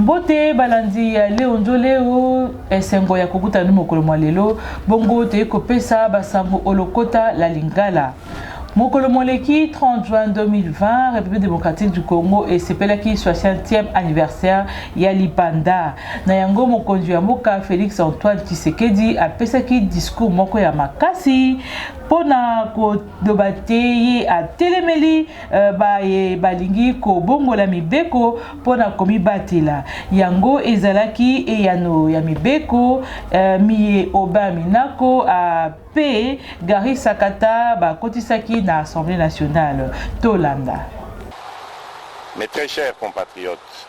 Mbote balandi ya Leondo leo esengo ya kokuta ni mokolo mwalelo bongo te kopesa basango olokota la lingala. Mokolo moleki 30 juin 2020, République démocratique du Congo et sepelaki 60e anniversaire ya Lipanda. Na yango mokonzi ya mboka Félix Antoine Tshisekedi apesaki discours moko ya makasi pona ko dobate a telemeli balingi ko bongola mibeko pona komi batela. Yango ezalaki eyano ya mibeko mi obaminako a P. Gary Sakata bakotisaki na Assemblée nationale Tolanda. Mes très chers compatriotes,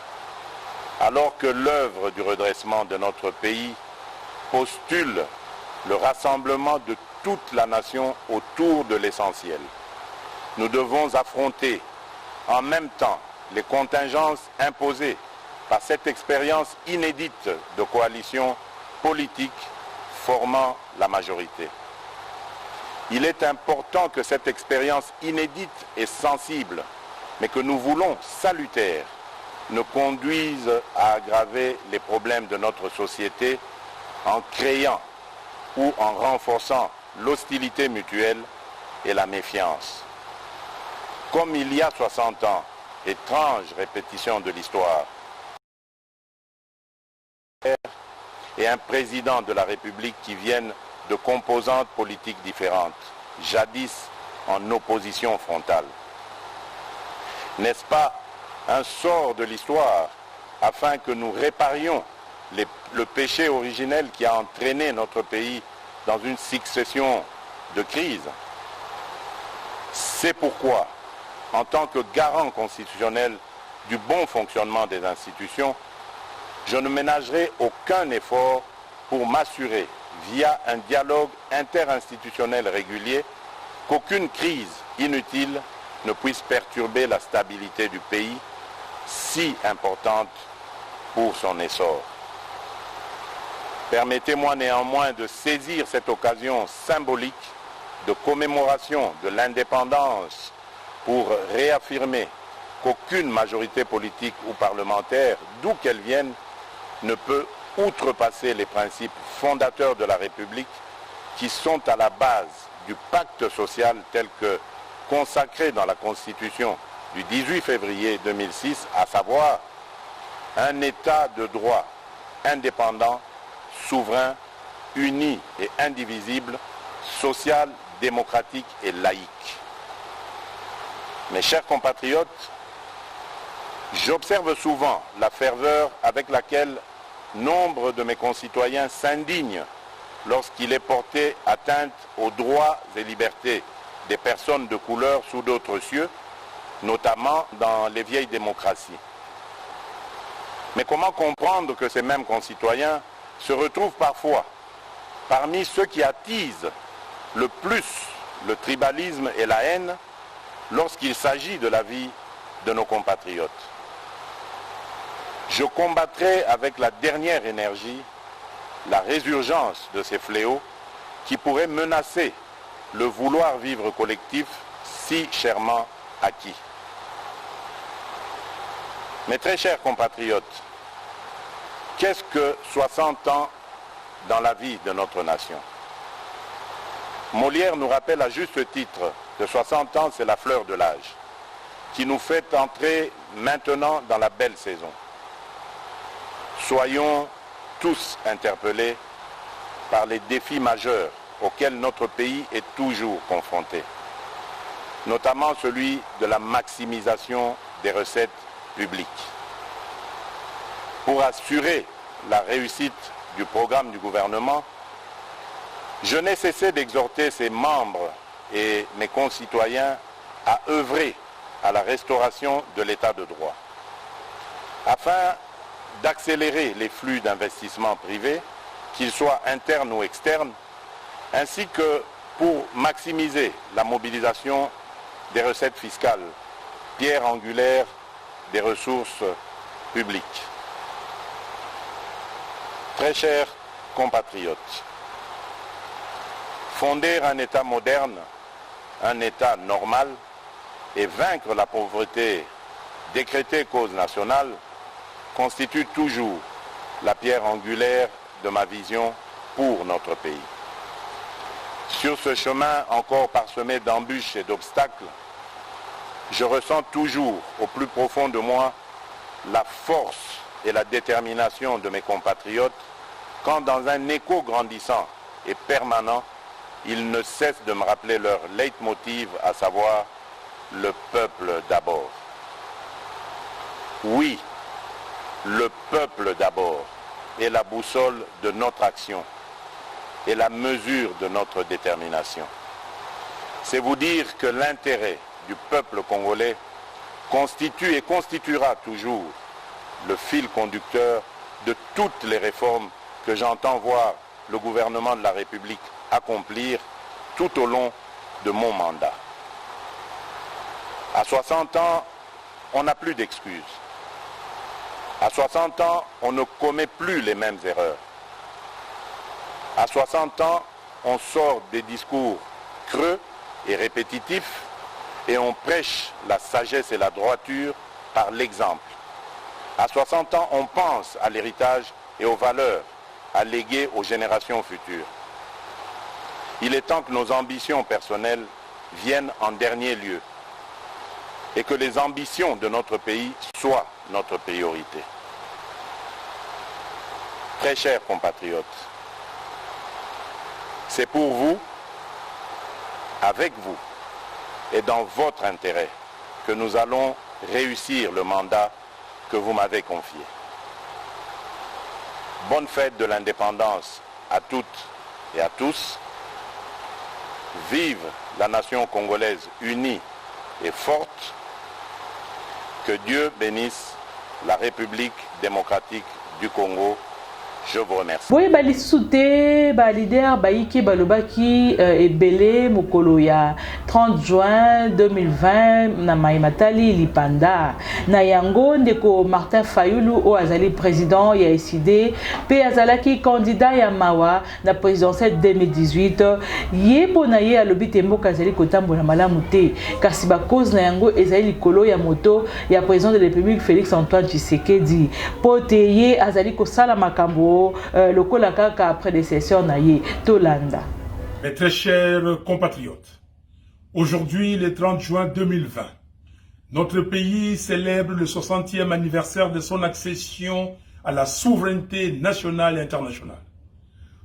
alors que l'œuvre du redressement de notre pays postule le rassemblement de toute la nation autour de l'essentiel, nous devons affronter en même temps les contingences imposées par cette expérience inédite de coalition politique formant la majorité. Il est important que cette expérience inédite et sensible, mais que nous voulons salutaire, ne conduise à aggraver les problèmes de notre société en créant ou en renforçant l'hostilité mutuelle et la méfiance. Comme il y a 60 ans, étrange répétition de l'histoire, et un président de la République qui viennent de composantes politiques différentes, jadis en opposition frontale. N'est-ce pas un sort de l'histoire afin que nous réparions le péché originel qui a entraîné notre pays dans une succession de crises? C'est pourquoi, en tant que garant constitutionnel du bon fonctionnement des institutions, je ne ménagerai aucun effort pour m'assurer, via un dialogue interinstitutionnel régulier, qu'aucune crise inutile ne puisse perturber la stabilité du pays, si importante pour son essor. Permettez-moi néanmoins de saisir cette occasion symbolique de commémoration de l'indépendance pour réaffirmer qu'aucune majorité politique ou parlementaire, d'où qu'elle vienne, ne peut outrepasser les principes fondateurs de la République qui sont à la base du pacte social tel que consacré dans la Constitution du 18 février 2006, à savoir un État de droit indépendant, souverain, uni et indivisible, social, démocratique et laïque. Mes chers compatriotes, j'observe souvent la ferveur avec laquelle nombre de mes concitoyens s'indignent lorsqu'il est porté atteinte aux droits et libertés des personnes de couleur sous d'autres cieux, notamment dans les vieilles démocraties. Mais comment comprendre que ces mêmes concitoyens se retrouvent parfois parmi ceux qui attisent le plus le tribalisme et la haine lorsqu'il s'agit de la vie de nos compatriotes? Je combattrai avec la dernière énergie la résurgence de ces fléaux qui pourraient menacer le vouloir vivre collectif si chèrement acquis. Mes très chers compatriotes, qu'est-ce que 60 ans dans la vie de notre nation? Molière nous rappelle à juste titre que 60 ans, c'est la fleur de l'âge, qui nous fait entrer maintenant dans la belle saison. Soyons tous interpellés par les défis majeurs auxquels notre pays est toujours confronté, notamment celui de la maximisation des recettes publiques. Pour assurer la réussite du programme du gouvernement, je n'ai cessé d'exhorter ses membres et mes concitoyens à œuvrer à la restauration de l'état de droit, afin d'accélérer les flux d'investissement privé, qu'ils soient internes ou externes, ainsi que pour maximiser la mobilisation des recettes fiscales, pierre angulaire des ressources publiques. Très chers compatriotes, fonder un État moderne, un État normal, et vaincre la pauvreté, décréter cause nationale, constitue toujours la pierre angulaire de ma vision pour notre pays. Sur ce chemin encore parsemé d'embûches et d'obstacles, je ressens toujours au plus profond de moi la force et la détermination de mes compatriotes quand dans un écho grandissant et permanent, ils ne cessent de me rappeler leur leitmotiv, à savoir le peuple d'abord. Oui, le peuple d'abord est la boussole de notre action et la mesure de notre détermination. C'est vous dire que l'intérêt du peuple congolais constitue et constituera toujours le fil conducteur de toutes les réformes que j'entends voir le gouvernement de la République accomplir tout au long de mon mandat. À 60 ans, on n'a plus d'excuses. À 60 ans, on ne commet plus les mêmes erreurs. À 60 ans, on sort des discours creux et répétitifs et on prêche la sagesse et la droiture par l'exemple. À 60 ans, on pense à l'héritage et aux valeurs à léguer aux générations futures. Il est temps que nos ambitions personnelles viennent en dernier lieu et que les ambitions de notre pays soient notre priorité. Très chers compatriotes, c'est pour vous, avec vous et dans votre intérêt que nous allons réussir le mandat que vous m'avez confié. Bonne fête de l'indépendance à toutes et à tous. Vive la nation congolaise unie et forte. Que Dieu bénisse la République démocratique du Congo. Je vous remercie. Oui, bali soute, ba leader baiki balobaki ebele mokolo ya 30 juin 2020 na Matali Lipanda. Na yango ndeko Martin Fayulu o azali président ya SID pe azalaki candidat ya mawa na présidentielle 2018. Ye pona ye alobi te mboka azali kotambola malamu te kasi ba cause na yango ezali likolo ya moto ya président de la République Félix Antoine Tshisekedi. Pote ye azali kosala makambo le kolakaka prédécesseur naye Tolanda. Mes très chers compatriotes, aujourd'hui le 30 juin 2020, notre pays célèbre le 60e anniversaire de son accession à la souveraineté nationale et internationale.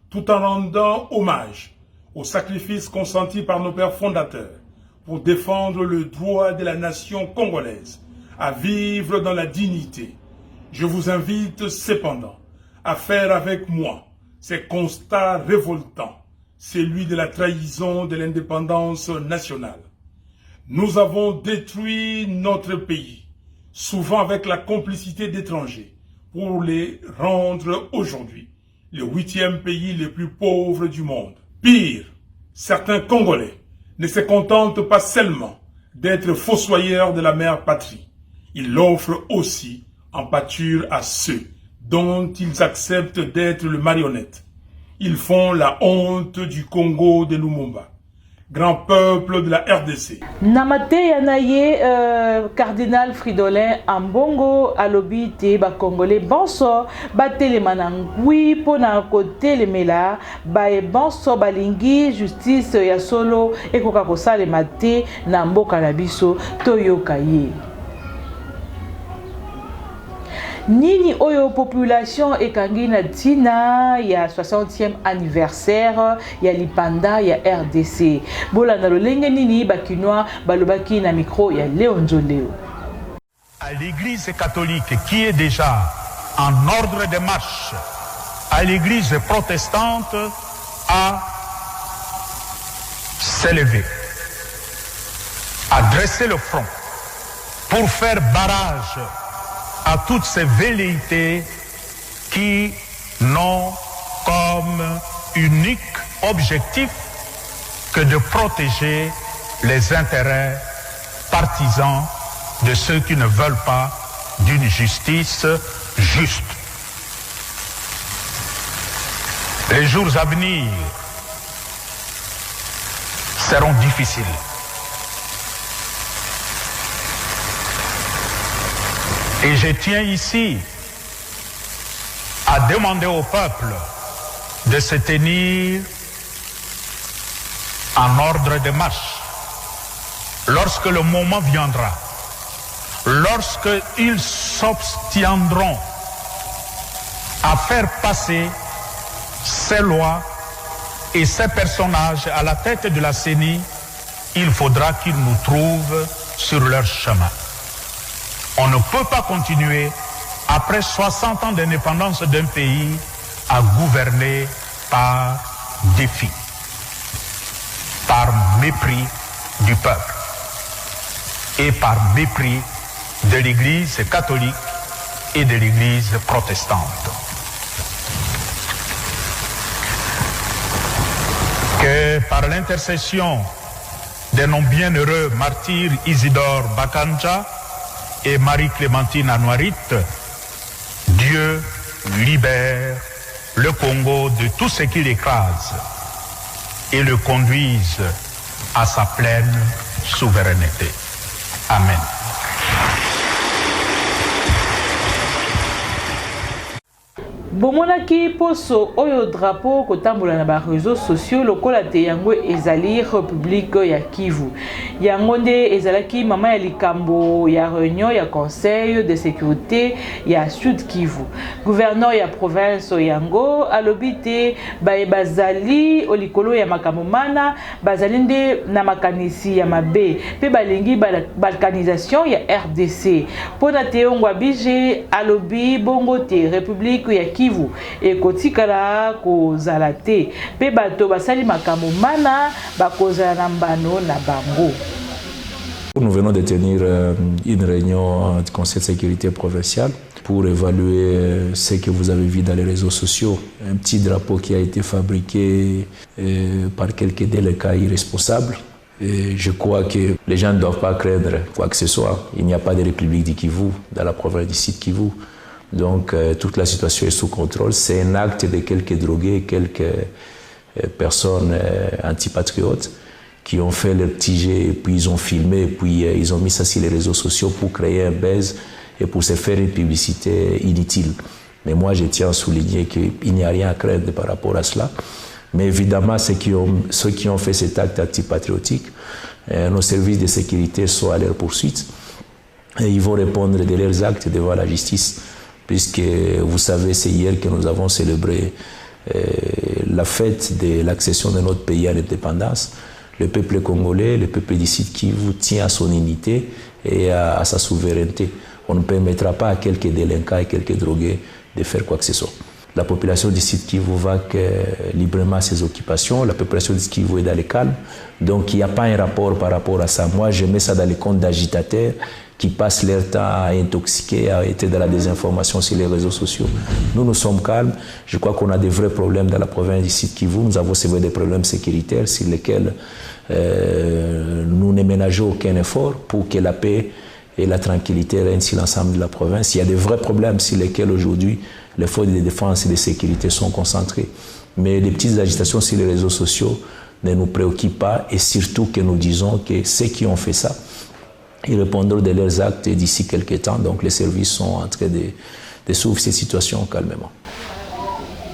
Tout en rendant hommage aux sacrifices consentis par nos pères fondateurs pour défendre le droit de la nation congolaise à vivre dans la dignité, je vous invite cependant à faire avec moi ces constats révoltants, celui de la trahison de l'indépendance nationale. Nous avons détruit notre pays, souvent avec la complicité d'étrangers, pour les rendre aujourd'hui le 8e pays le plus pauvre du monde. Pire, certains Congolais ne se contentent pas seulement d'être fossoyeurs de la mère patrie. Ils l'offrent aussi en pâture à ceux dont ils acceptent d'être le marionnette. Ils font la honte du Congo de Lumumba, grand peuple de la RDC. Namate yanaye cardinal Fridolin Ambongo alobi te ba congolais bonso ba telemana ngui pona kote lemela ba e bonso balingi justice ya solo ekoka kosala mate na mboka na biso toyoka ye. Nini oyo population ekangi na tina ya 60e anniversaire ya Lipanda ya RDC. Bola na lolenge nini bakinois balobaki na micro ya Léon Nzoleo. À l'église catholique qui est déjà en ordre de marche, à l'église protestante à s'élever, à dresser le front pour faire barrage à toutes ces velléités qui n'ont comme unique objectif que de protéger les intérêts partisans de ceux qui ne veulent pas d'une justice juste. Les jours à venir seront difficiles. Et je tiens ici a demandé au peuple de se tenir en ordre de marche. Lorsque le moment viendra, lorsqu'ils s'obstiendront à faire passer ces lois et ces personnages à la tête de la CENI, il faudra qu'ils nous trouvent sur leur chemin. On ne peut pas continuer, après 60 ans d'indépendance d'un pays, à gouverner par défi, par mépris du peuple et par mépris de l'Église catholique et de l'Église protestante. Que par l'intercession de nos bienheureux martyrs Isidore Bakanja et Marie-Clémentine Anouarit, Dieu libère le Congo de tout ce qui l'écrase et le conduise à sa pleine souveraineté. Amen. bomonaki poso oyo drapeau kotambola na ba réseaux sociaux lokola te yango ezali République ya Kivu. Yango nde ezalaki mama ya likambo ya réunion ya conseil de sécurité ya Sud Kivu. Gouverneur ya province yango alobi te bazali olikolo ya makambo mana bazali nde na makanisi ya mabe pe balingi balkanisation ya RDC. Pona te ongwa bije alobi bongo te République ya Kivu et kotikala kozala te pe bato basali makambo mana bakozala na mbano na bango. Nous venons de tenir une réunion du Conseil de sécurité provincial pour évaluer ce que vous avez vu dans les réseaux sociaux. Un petit drapeau qui a été fabriqué par quelques délicats irresponsables. Et je crois que les gens ne doivent pas craindre quoi que ce soit. Il n'y a pas de République du Kivu dans la province du Sud Kivu. Donc toute la situation est sous contrôle. C'est un acte de quelques drogués, quelques personnes antipatriotes qui ont fait leur petit jet, et puis ils ont filmé, et puis ils ont mis ça sur les réseaux sociaux pour créer un buzz et pour se faire une publicité inutile. Mais moi, je tiens à souligner qu'il n'y a rien à craindre par rapport à cela. Mais évidemment, ceux qui ont fait cet acte antipatriotique, nos services de sécurité sont à leur poursuite et ils vont répondre de leurs actes devant la justice. Puisque vous savez, c'est hier que nous avons célébré la fête de l'accession de notre pays à l'indépendance. Le peuple congolais, le peuple du Sud Kivu tient à son unité et à sa souveraineté. On ne permettra pas à quelques délinquants et quelques drogués de faire quoi que ce soit. La population du Sud Kivu va librement à ses occupations. La population du Sud Kivu est dans le calme. Donc il n'y a pas un rapport par rapport à ça. Moi, je mets ça dans les comptes d'agitateurs qui passent leur temps à intoxiquer, à être dans la désinformation sur les réseaux sociaux. Nous sommes calmes. Je crois qu'on a des vrais problèmes dans la province du Sud Kivu. Nous avons c'est vrai des problèmes sécuritaires sur lesquels nous ne ménageons aucun effort pour que la paix et la tranquillité règnent sur l'ensemble de la province. Il y a des vrais problèmes sur lesquels aujourd'hui les forces de défense et de sécurité sont concentrées. Mais les petites agitations sur les réseaux sociaux ne nous préoccupent pas et surtout que nous disons que ceux qui ont fait ça, ils répondront de leurs actes d'ici quelques temps. Donc les services sont en train de suivre cette situation calmement.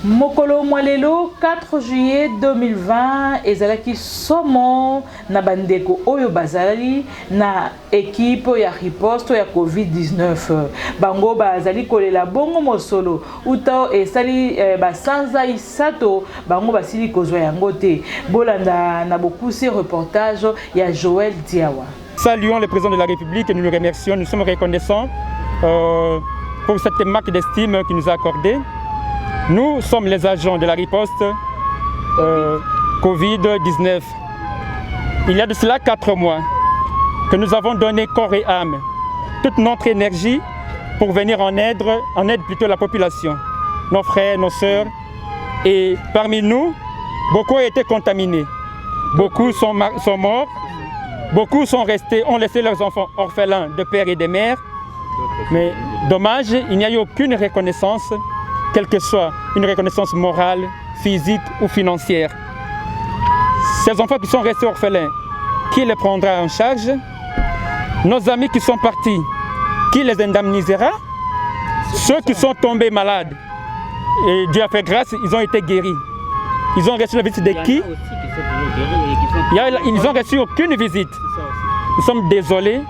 Mokolo Mwalelo 4 juillet 2020 ezalaki somo na bandeko oyo bazali na équipe ya riposte ya COVID-19 bango bazali kolela bongo mosolo uta esali basanza isato bango basili kozwa yango te bolanda na bokuse reportage ya Joël Diawa. Saluons le président de la République et nous le remercions, nous sommes reconnaissants pour cette marque d'estime qu'il nous a accordée. Nous sommes les agents de la riposte Covid-19. Il y a de cela 4 mois que nous avons donné corps et âme, toute notre énergie pour venir en aide plutôt la population, nos frères, nos sœurs. Et parmi nous, beaucoup ont été contaminés, beaucoup sont morts, beaucoup sont restés, ont laissé leurs enfants orphelins de père et de mère. Mais dommage, il n'y a eu aucune reconnaissance, quelle que soit une reconnaissance morale, physique ou financière. Ces enfants qui sont restés orphelins, qui les prendra en charge? Nos amis qui sont partis, qui les indemnisera? Ceux qui sont tombés malades, Et Dieu a fait grâce, ils ont été guéris. Ils ont reçu la visite de qui? Ils n'ont reçu aucune visite. Nous sommes désolés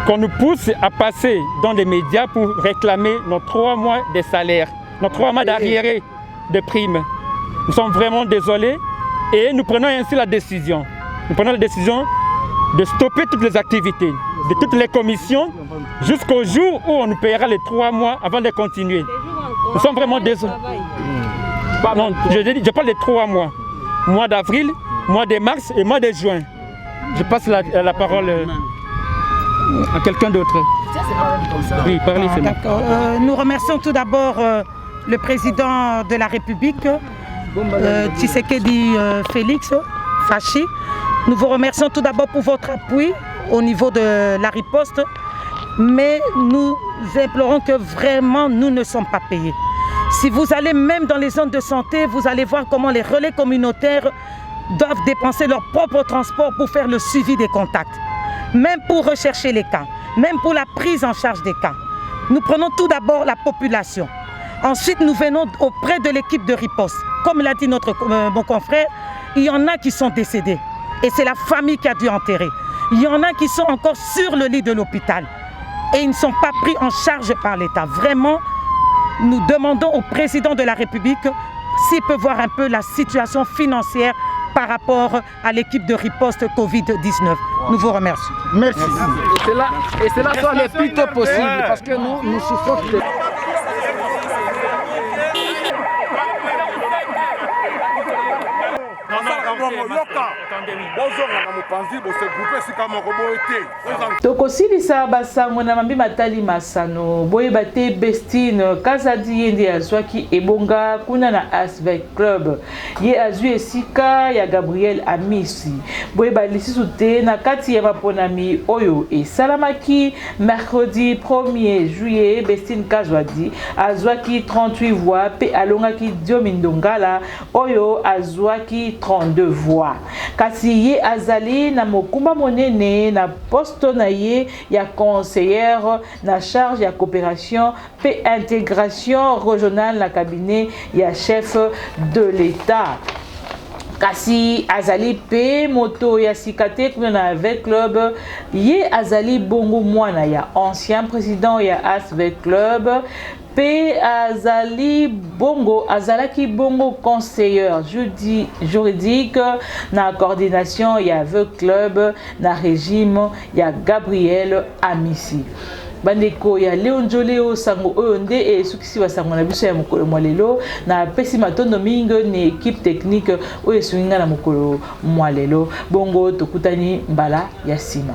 qu'on nous pousse à passer dans les médias pour réclamer nos 3 mois de salaire, nos 3 mois d'arriéré de primes. Nous sommes vraiment désolés et nous prenons ainsi la décision. Nous prenons la décision de stopper toutes les activités, de toutes les commissions, jusqu'au jour où on nous paiera les 3 mois avant de continuer. Nous sommes vraiment désolés. Non, je parle de 3 mois. Mois d'avril, mois de mars et mois de juin. Je passe la parole à quelqu'un d'autre. Oui, parlez, c'est d'accord. Nous remercions tout d'abord le président de la République, Tshisekedi Félix Fachi. Nous vous remercions tout d'abord pour votre appui au niveau de la riposte, mais nous implorons que vraiment nous ne sommes pas payés. Si vous allez même dans les zones de santé, vous allez voir comment les relais communautaires doivent dépenser leur propre transport pour faire le suivi des contacts, même pour rechercher les cas, même pour la prise en charge des cas. Nous prenons tout d'abord la population. Ensuite, nous venons auprès de l'équipe de riposte. Comme l'a dit mon confrère, il y en a qui sont décédés et c'est la famille qui a dû enterrer. Il y en a qui sont encore sur le lit de l'hôpital et ils ne sont pas pris en charge par l'État. Vraiment, nous demandons au président de la République s'il peut voir un peu la situation financière par rapport à l'équipe de riposte Covid-19. Nous vous remercions. Merci. Et cela soit le plus tôt possible parce que nous souffrons de... tokosilisa basango na mambi matali masano boyeba te Bestine Kazadi ye nde azwaki ebonga kuna na Asvec Club ye azwi esika ya Gabriel Amisi boyeba lisusu te na kati ya maponami oyo esalamaki mercredi 1er juillet Bestine Kazadi azwaki 38 voix pe alongaki Diomi Ndongala oyo azwaki 32 voix kasi ye azali na mokumba monene na poste na ye ya conseillère na charge ya coopération pe intégration régionale na cabinet ya chef de l'État. Kasi azali pe moto ya sikate kuna na Asvec Club ye azali bongo mwana ya ancien président ya Asvec Club pe azalaki bongo conseilleur juridique na coordination ya Asvec Club na régime ya Gabriel Amisi. Bandeko ya Leonjoleo sango oyo nde esukisi basango na biso ya mokolo mwalelo na pesi matondo mingi ni équipe technique oyo esunginga na mokolo mwalelo bongo tokutani mbala ya sima.